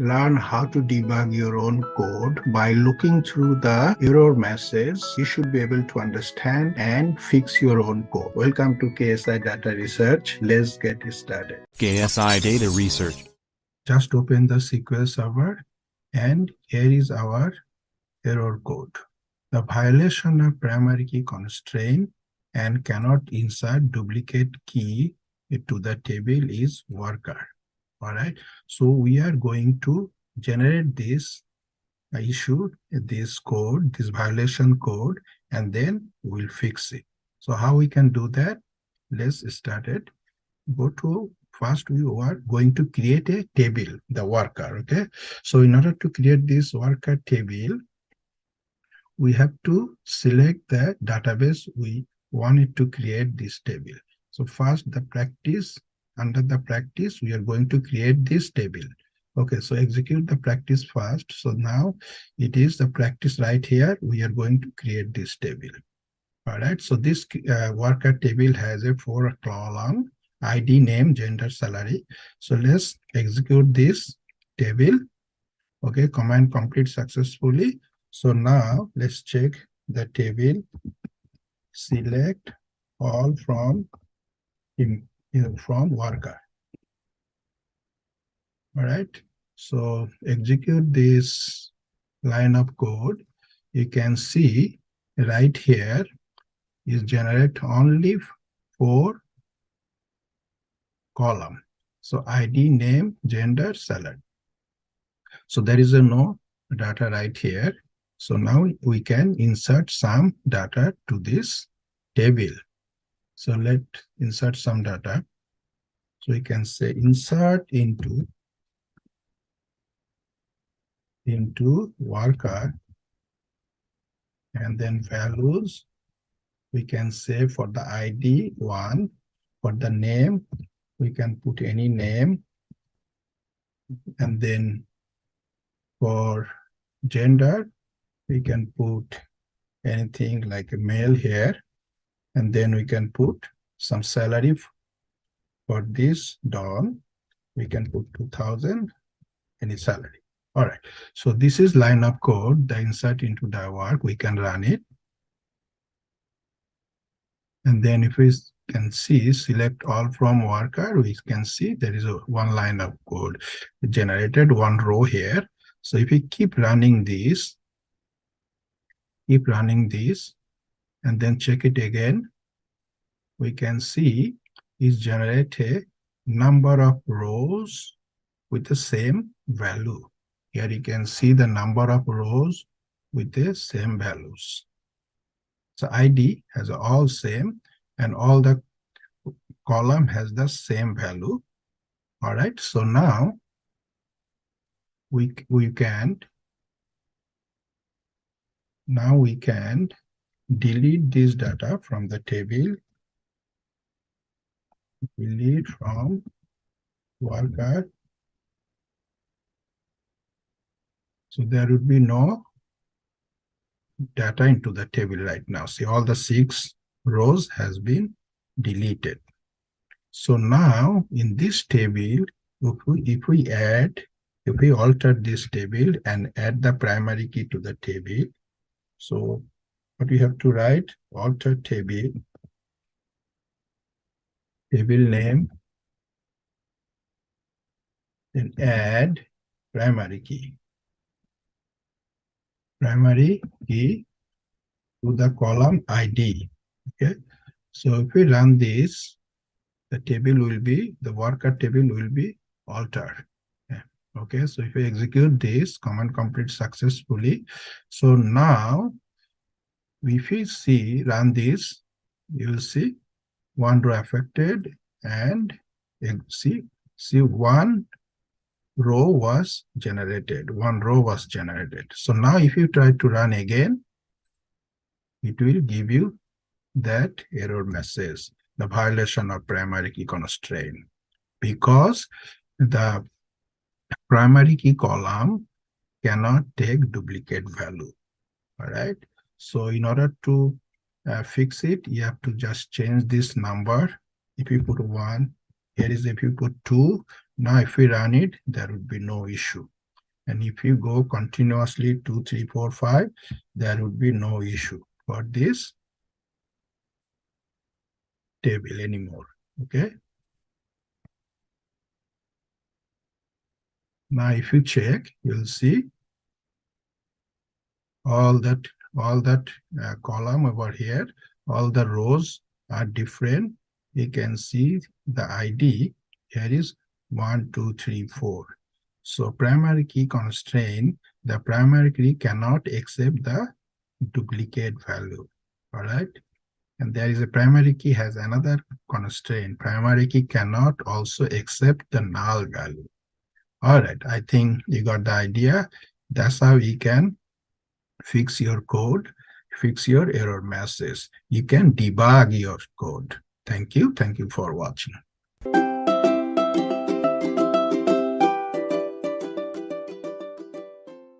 learn how to debug your own code by looking through the error message. You should be able to understand and fix your own code. Welcome to KSI Data Research. Let's get started. KSI Data Research. Just open the SQL server and here is our error code. The violation of primary key constraint and cannot insert duplicate key to the table is worker. All right, so we are going to generate this issue, this code, this violation code, and then we'll fix it. So how we can do that? Let's start it. Go to first, we are going to create a table, the worker. Okay, so in order to create this worker table, we have to select the database we wanted to create this table. So first, the practice. Under the practice, we are going to create this table. Okay, so execute the practice first. So now it is the practice right here. We are going to create this table. All right, so this worker table has a 4-column ID, name, gender, salary. So let's execute this table. Okay, command complete successfully. So now let's check the table. Select all from worker. All right, so execute this line of code. You can see right here is generate only 4 column. So ID, name, gender, salary. So there is no data right here. So now we can insert some data to this table. So let's insert some data. So we can say insert into worker, and then values. We can say for the ID 1, for the name, we can put any name, and then for gender, we can put anything like a male here, and then we can put some salary for this Don. We can put 2000, any salary. All right, so this is line of code, the insert into the work. We can run it. And then if we can see, select all from worker, we can see there is one line of code generated, 1 row here. So if we keep running this, and then check it again, we can see it generate a number of rows with the same value. Here you can see the number of rows with the same values. So ID has all same, and all the column has the same value. All right, so now we can delete this data from the table. Delete from worker. So there would be no data into the table right now. See, all the 6 rows has been deleted. So now in this table, if we alter this table and add the primary key to the table, so what we have to write, alter table name, then add primary key to the column ID. Okay, so if we run this, the table will be, the worker table will be altered. Okay, so if we execute this, command complete successfully. So now if we see, run this, you will see 1 row affected, and see 1 row was generated. So now if you try to run again, it will give you that error message, the violation of primary key constraint, because the primary key column cannot take duplicate value. All right, so in order to fix it, you have to just change this number. If you put 1, here is if you put 2, now if we run it, there would be no issue. And if you go continuously 2, 3, 4, 5, there would be no issue for this table anymore. Okay. Now, if you check, you'll see all that column over here, all the rows are different. You can see the ID here is 1, 2, 3, 4. So primary key constraint, the primary key cannot accept the duplicate value. All right. And there is a primary key has another constraint. Primary key cannot also accept the null value. All right. I think you got the idea. That's how you can fix your code, fix your error message. You can debug your code. Thank you. Thank you for watching.